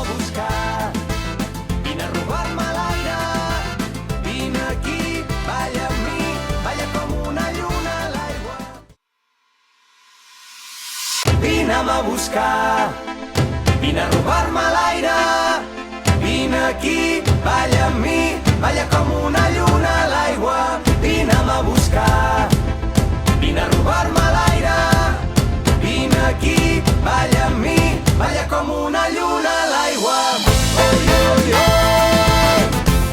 a buscar, vine a robar-me l'aire, vine aquí, balla amb mi, balla com una lluna a l'aigua. Vine a buscar, vine a robar-me l'aire, vine aquí, balla amb mi, balla com una lluna a l'aigua. Vine a buscar, vine a robar-me l'aire, vine aquí, balla amb mi, balla com una lluna a l'aigua. Oi, oi, oi,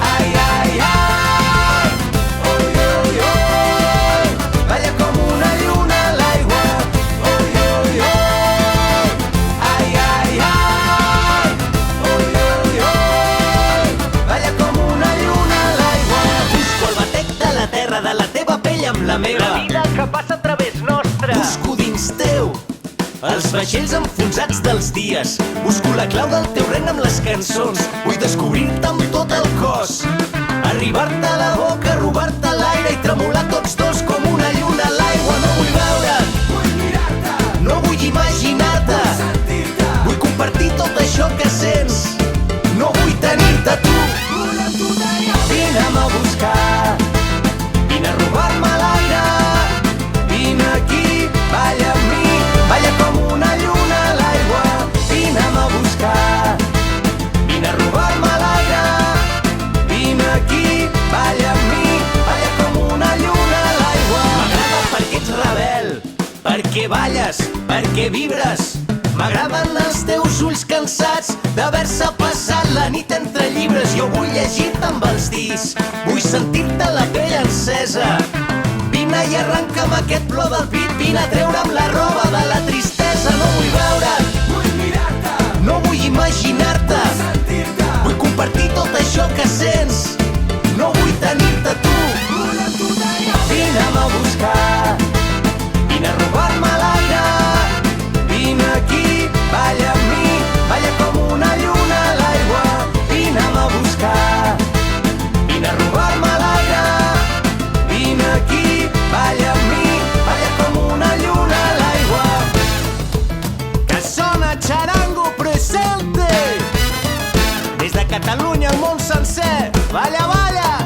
ai, ai, ai, oi, oi, oi, balla com una lluna a l'aigua. Oi, oi, oi, ai, ai, ai, oi, oi, oi, balla com una lluna a l'aigua. Busco el batec de la terra, de la teva pell amb la meva, La vida que passa a través nostre. busco dins teu els vaixells enfonsats dels dies. Busco la clau del teu regne amb les cançons. Vull descobrir-te amb tot el cos, arribar-te a la boca, robar-te l'aire i tremolar tots dos com una lluna a l'aigua. No vull veure't, vull mirar-te, no vull imaginar-te, vull sentir-te, vull compartir tot això que sents. No vull tenir-te a tu, vull amb tu tenir. Vine a buscar, vine a robar-me l'aire, vine aquí, balla amb mi, balla com una lluna a l'aigua. Vine a buscar, vine a robar-me l'aire, vine aquí, balla amb mi, balla com una lluna a l'aigua. M'agrada perquè ets rebel, perquè balles, perquè vibres. M'agraden els teus ulls cansats d'haver-se passat la nit entre llibres. Jo vull llegir-te amb els dits, vull sentir-te la pell encesa. Vine i arrenca'm aquest plor del pit, vine a treure'm la roba de la tristesa. No vull veure't, vull mirar-te, no vull imaginar-te, vull sentir-te, vull compartir tot això que sents. No vull tenir-te a tu, vull amb tu tenir. Vine a buscar, vine a robar-me l'aire, vine aquí, balla amb mi, balla com una lluna a l'aigua. Vine a buscar, vine a robar-me l'aire, vine aquí, balla amb mi, balla com una lluna a l'aigua. Que sona Charango presente, des de Catalunya al món sencer. Balla, balla!